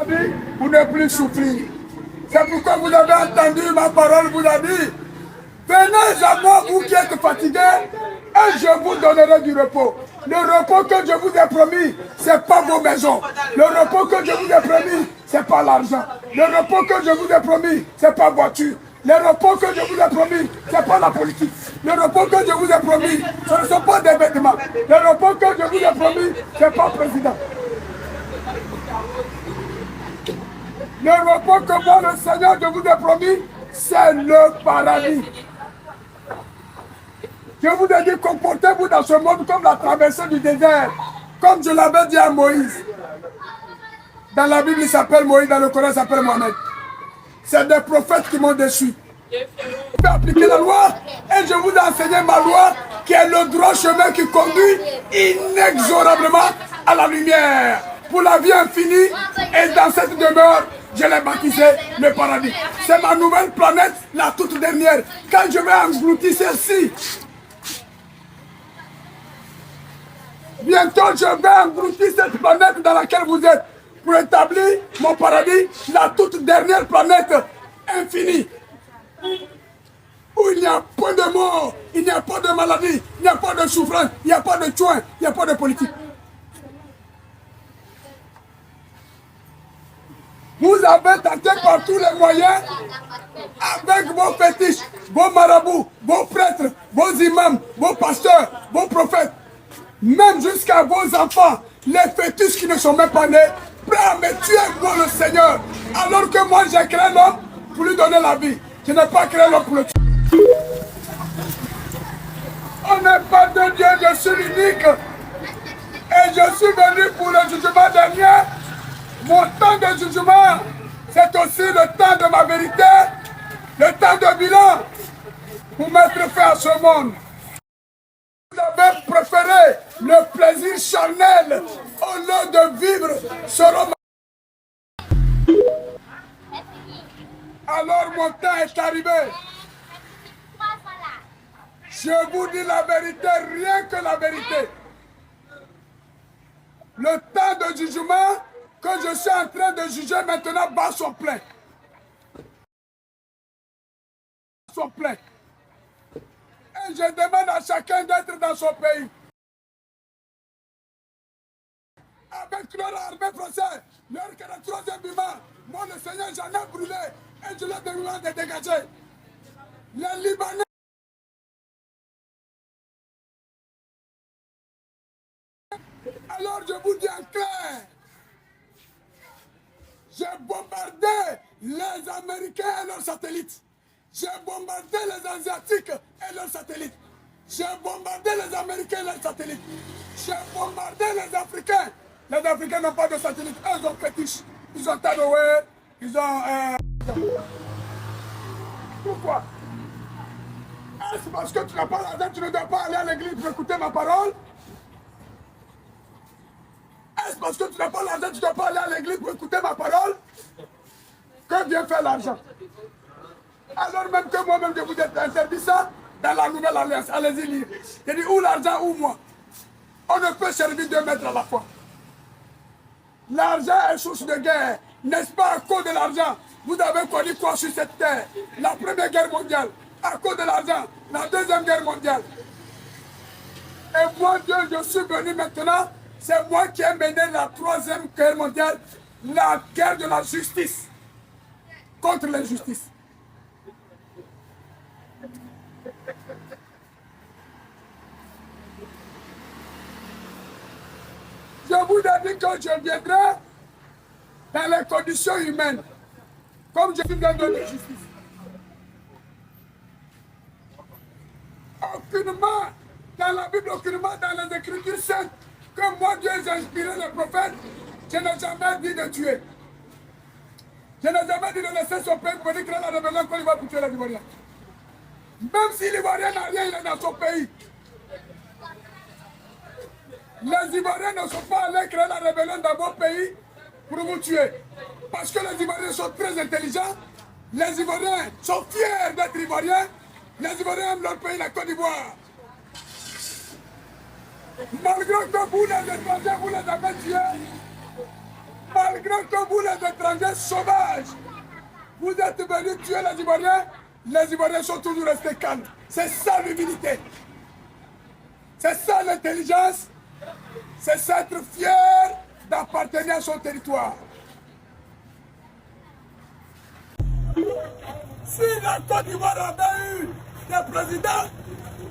vie pour ne plus souffrir. C'est pourquoi vous avez entendu ma parole, vous a dit, venez à moi, vous qui êtes fatigués, et je vous donnerai du repos. Le repos que je vous ai promis, ce n'est pas vos maisons. Le repos que je vous ai promis, ce n'est pas l'argent. Le repos que je vous ai promis, ce n'est pas voiture. Le repos que je vous ai promis, ce n'est pas la politique. Le repos que je vous ai promis, ce ne sont pas des vêtements. Le repos que je vous ai promis, ce n'est pas président. Le repos que moi, le Seigneur, je vous ai promis, c'est le paradis. Je vous ai dit, comportez-vous dans ce monde comme la traversée du désert, comme je l'avais dit à Moïse. Dans la Bible, il s'appelle Moïse, dans le Coran, il s'appelle Mohamed. C'est des prophètes qui m'ont déçu. Je vais appliquer la loi et je vous ai enseigné ma loi qui est le droit chemin qui conduit inexorablement à la lumière pour la vie infinie. Et dans cette demeure, je l'ai baptisé le paradis. C'est ma nouvelle planète, la toute dernière. Quand je vais engloutir celle-ci, bientôt je vais engloutir cette planète dans laquelle vous êtes pour établir mon paradis, la toute dernière planète infinie. Où il n'y a pas de mort, il n'y a pas de maladie, il n'y a pas de souffrance, il n'y a pas de soins, il n'y a pas de politique. Vous avez tenté par tous les moyens, avec vos fétiches, vos marabouts, vos prêtres, vos imams, vos pasteurs, vos prophètes, même jusqu'à vos enfants, les fœtus qui ne sont même pas nés, prêts à me tuer, moi le Seigneur, alors que moi j'ai créé l'homme pour lui donner la vie. Je n'ai pas créé l'homme pour le tuer. On n'est pas de Dieu, je suis l'unique. Et je suis venu pour le jugement dernier. Mon temps de jugement, c'est aussi le temps de ma vérité, le temps de bilan, pour mettre fin à ce monde. Vous avez préféré le plaisir charnel au lieu de vivre ce roman. Alors mon temps est arrivé. Je vous dis la vérité, rien que la vérité. Le temps de jugement que je suis en train de juger maintenant bat son plein. Son plein. Et je demande à chacun d'être dans son pays. Avec leur armée française, leur 43e bima, moi le Seigneur j'en ai brûlé et je leur demande de dégager. Les Libanais. Alors je vous dis en clair, j'ai bombardé les Américains et leurs satellites. J'ai bombardé les Asiatiques et leurs satellites. J'ai bombardé les Américains et leurs satellites. J'ai bombardé les Africains. Les Africains n'ont pas de satellites. Eux ont fétiche. Ils ont Tadoué. Ils ont... Pourquoi? Est-ce parce que tu n'as pas l'argent, tu ne dois pas aller à l'église pour écouter ma parole? Est-ce parce que tu n'as pas l'argent, tu ne dois pas aller à l'église pour écouter ma parole? Que vient faire l'argent? Alors même que moi-même je vous ai interdit ça dans la nouvelle alliance. Allez-y lire. J'ai dit ou l'argent ou moi. On ne peut servir 2 maîtres à la fois. L'argent est source de guerre. N'est-ce pas à cause de l'argent? Vous avez connu quoi sur cette terre? La Première Guerre mondiale. À cause de l'argent. La Deuxième Guerre mondiale. Et moi, Dieu, je suis venu maintenant. C'est moi qui ai mené la Troisième Guerre mondiale. La guerre de la justice. Contre l'injustice. Je vous ai dit que je viendrai dans les conditions humaines, comme je suis dans de justice. Aucunement, dans la Bible, aucunement dans les Écritures saintes, que moi Dieu j'ai inspiré les prophètes, je n'ai jamais dit de tuer. Je n'ai jamais dit de laisser son père pour venir créer la rébellion quand il va pour tuer les Ivoiriens. Même si l'Ivoirien n'a rien, il est dans son pays. Les Ivoiriens ne sont pas allés créer la rébellion dans vos pays pour vous tuer. Parce que les Ivoiriens sont très intelligents. Les Ivoiriens sont fiers d'être Ivoiriens. Les Ivoiriens aiment leur pays, la Côte d'Ivoire. Malgré que vous, les étrangers, vous les avez tués, Malgré que vous, les étrangers sauvages, vous êtes venus tuer les Ivoiriens sont toujours restés calmes. C'est ça l'humilité. C'est ça l'intelligence. C'est s'être fier d'appartenir à son territoire. Si la Côte d'Ivoire avait eu des présidents,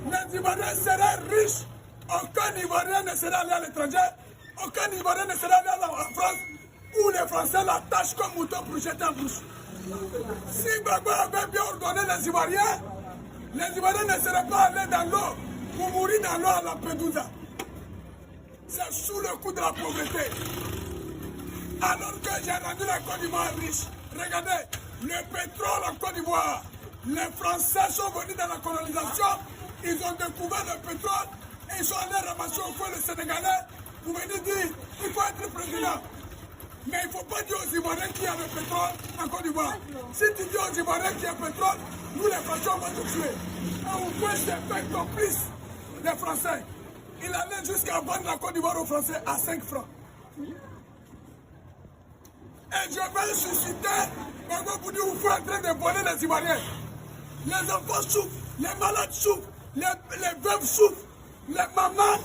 les Ivoiriens seraient riches. Aucun Ivoirien ne serait allé à l'étranger. Aucun Ivoirien ne serait allé en France où les Français l'attachent comme mouton pour jeter en bouche. Si Gbagbo avait bien ordonné les Ivoiriens ne seraient pas allés dans l'eau pour mourir dans l'eau à Lampedusa. C'est sous le coup de la pauvreté. Alors que j'ai rendu la Côte d'Ivoire riche. Regardez, le pétrole en Côte d'Ivoire. Les Français sont venus dans la colonisation, ils ont découvert le pétrole et ils sont allés ramasser au feu le Sénégalais pour venir dire qu'il faut être président. Mais il ne faut pas dire aux Ivoiriens qu'il y a le pétrole en Côte d'Ivoire. Si tu dis aux Ivoiriens qu'il y a le pétrole, nous les Français on va te tuer. Et on peut se faire complice des Français. Il allait jusqu'à vendre la Côte d'Ivoire aux Français à 5 francs. Et je vais susciter, vous dire, vous êtes en train de voler les Ivoiriens. Les enfants souffrent, les malades souffrent, les veuves souffrent, les mamans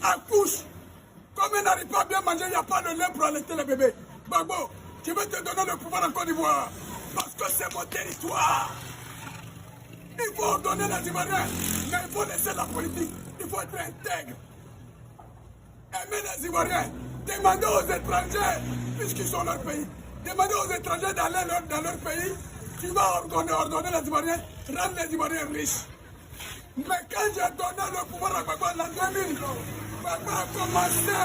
accouchent. Comme ils n'arrivent pas à bien manger, il n'y a pas de lait pour allaiter les bébés. Gbagbo, je vais te donner le pouvoir en Côte d'Ivoire. Parce que c'est mon territoire. Il faut ordonner les Ivoiriens, mais il faut laisser la politique. Il faut être intègre. Aimer les Ivoiriens. Demandez aux étrangers, puisqu'ils sont dans leur pays, demandez aux étrangers d'aller dans leur pays. Tu vas ordonner les Ivoiriens, rendre les Ivoiriens riches. Mais quand j'ai donné le pouvoir à Gbagbo en 2000, Gbagbo a commencé.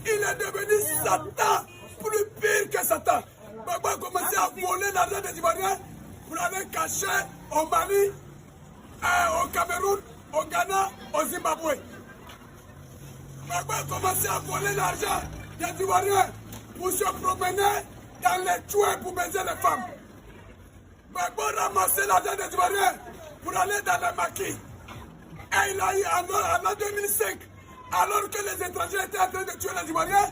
Il est devenu Satan, plus pire que Satan. Gbagbo a commencé à voler l'argent des Ivoiriens pour aller cacher au Mali, au Cameroun, au Ghana, au Zimbabwe. Gbagbo a commencé à voler l'argent des Ivoiriens pour se promener dans les toits pour baiser les femmes. Gbagbo a ramassé l'argent des Ivoiriens pour aller dans les maquis. Et il a eu en 2005, alors que les étrangers étaient en train de tuer les Ivoiriens,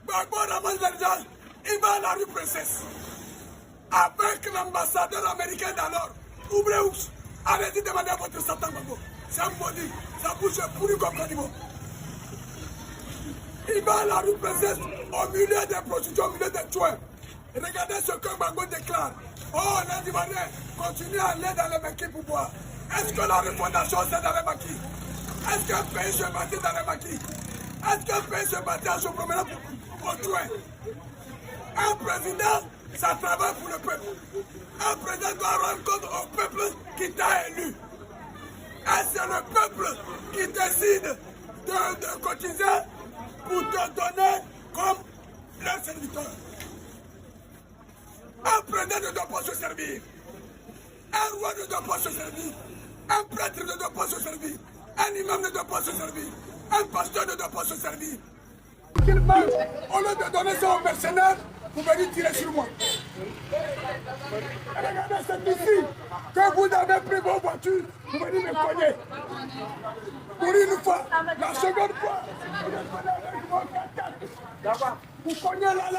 Gbagbo ramasse l'argent, il va à la rue Princesse. Avec l'ambassadeur américain d'alors, Oubreous, allez-y demander à votre Satan Gbagbo. C'est un maudit, sa bouche est pourrie comme Kadimo. Il va à la rue Princesse, au milieu des prostituées, au milieu des tueurs. Regardez ce que Gbagbo déclare. Oh, les Ivoiriens, continuez à aller dans les maquis pour boire. Est-ce que la refondation c'est dans les maquis? Est-ce qu'un pays se bâtit dans les maquis? Est-ce qu'un pays se bâtit en se promenant pour tuer? Un président, ça travaille pour le peuple. Un président doit rendre compte au peuple qui t'a élu. Et c'est le peuple qui décide de cotiser pour te donner comme leur serviteur. Un président ne doit pas se servir. Un roi ne doit pas se servir. Un prêtre ne doit pas se servir. Un imam ne doit pas se servir. Un pasteur ne doit pas se servir. Qu'il mange, au lieu de donner ça aux mercenaires, vous venez tirer sur moi. Regardez, c'est ici que vous avez pris vos voitures, vous venez me cogner. Pour une fois, la seconde fois, vous cognez là.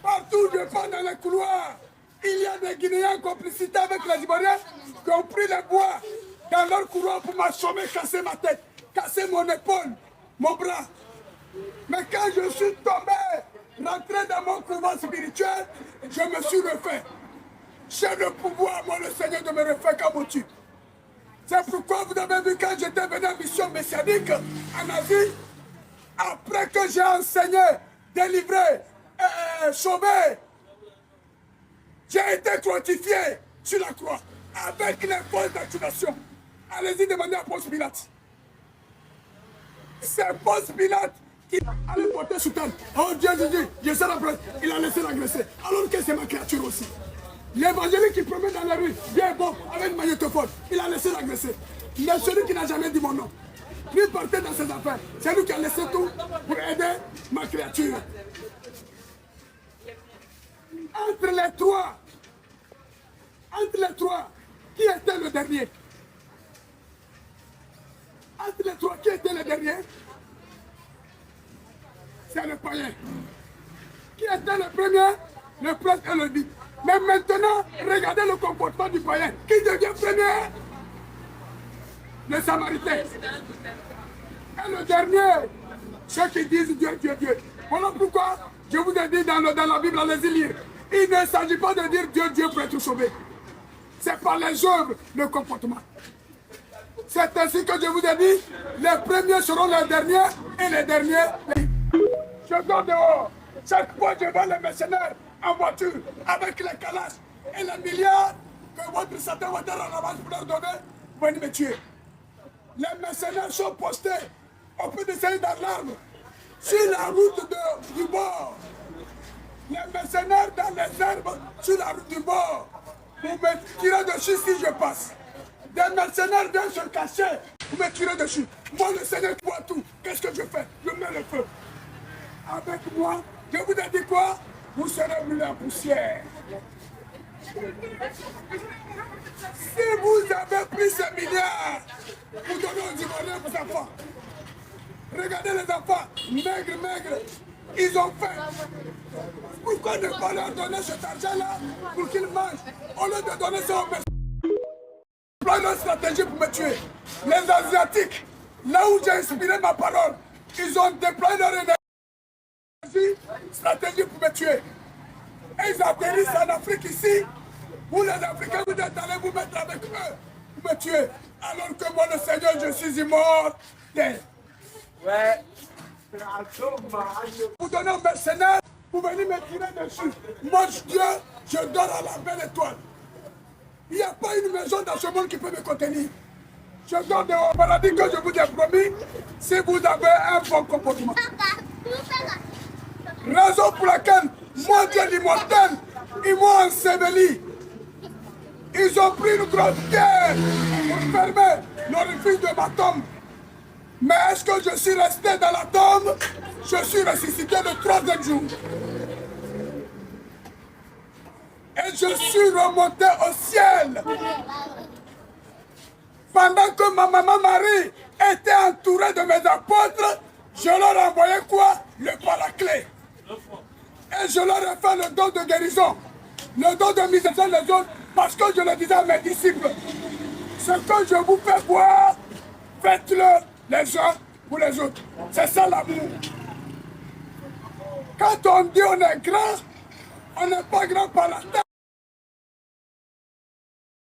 Partout je pars dans les couloirs, il y a des Guinéens en complicité avec les Ivoiriens qui ont pris les bois dans leur couloir pour m'assommer, casser ma tête, casser mon épaule, mon bras. Mais quand je suis tombé, rentré dans mon couvent spirituel, je me suis refait. J'ai le pouvoir, moi le Seigneur, de me refaire comme au-dessus. C'est pourquoi vous avez vu quand j'étais venu en mission messianique en Asie, après que j'ai enseigné, délivré, sauvé, j'ai été crucifié sur la croix avec les fausses d'activation. Allez-y demander à Ponce Pilate. C'est Ponce Pilate qui allait porter soutane. Oh Dieu, je sais la presse, il a laissé l'agresser. Alors que c'est ma créature aussi. L'évangélique qui promet dans la rue, bien bon, avec magnétophone, il a laissé l'agresser. Mais celui qui n'a jamais dit mon nom, lui portait dans ses affaires. C'est lui qui a laissé tout pour aider ma créature. Entre les trois, qui était le dernier? Entre les trois, qui était le dernier? c'est le païen. Qui était le premier? Le prêtre et le dit. Mais maintenant, regardez le comportement du païen. Qui devient premier? Le Samaritain. Et le dernier, ceux qui disent Dieu, Dieu, Dieu. Voilà pourquoi je vous ai dit dans la Bible, allez-y lire. Il ne s'agit pas de dire Dieu, Dieu pour être sauvé. C'est par les œuvres, le comportement. C'est ainsi que je vous ai dit, les premiers seront les derniers et les derniers. Je dors dehors. Chaque fois je vois les mercenaires en voiture avec les calages et les milliards que votre Satan va dire en avance pour leur donner, vous venez me tuer. Les mercenaires sont postés au pied de ces dans l'arbre, sur la route du bord. Les mercenaires dans les herbes, sur la route du bord. Vous me tirez dessus si je passe. Des mercenaires viennent se cacher, vous me tirez dessus. Moi, le Seigneur voit tout. Qu'est-ce que je fais? Je mets le feu. Avec moi, je vous ai dit quoi? Vous serez brûlés en poussière. Si vous avez pris ces milliards, vous donnez aux Ivoiriens vos enfants. Regardez les enfants, maigres, maigres, ils ont faim. Pourquoi ne pas leur donner cet argent-là pour qu'ils mangent au lieu de donner ça aux personnes? Une stratégie pour me tuer. Les Asiatiques, là où j'ai inspiré ma parole, ils ont déployé leur énergie, stratégie pour me tuer. Et ils atterrissent en Afrique ici. Vous les Africains, vous êtes allés vous mettre avec eux pour me tuer. Alors que moi, le Seigneur, je suis immortel. Ouais. Vous donnez aux mercenaires, vous venez me tirer dessus. Moi, Dieu, je dors à la belle étoile. Il n'y a pas une maison dans ce monde qui peut me contenir. Je dors dehors au paradis que je vous ai promis si vous avez un bon comportement. Raison pour laquelle, moi, Dieu l'immortel, ils m'ont enseveli. Ils ont pris une grosse pierre pour fermer l'orifice de ma tombe. Mais est-ce que je suis resté dans la tombe? Je suis ressuscité le troisième jour. Et je suis remonté au ciel. Pendant que ma maman Marie était entourée de mes apôtres, je leur ai envoyé quoi? Le paraclet. Et je leur ai fait le don de guérison, le don de miséricorde les autres, parce que je le disais à mes disciples. Ce que je vous fais voir, faites-le les uns pour les autres. C'est ça l'amour. Quand on dit on est grand, on n'est pas grand par la tête.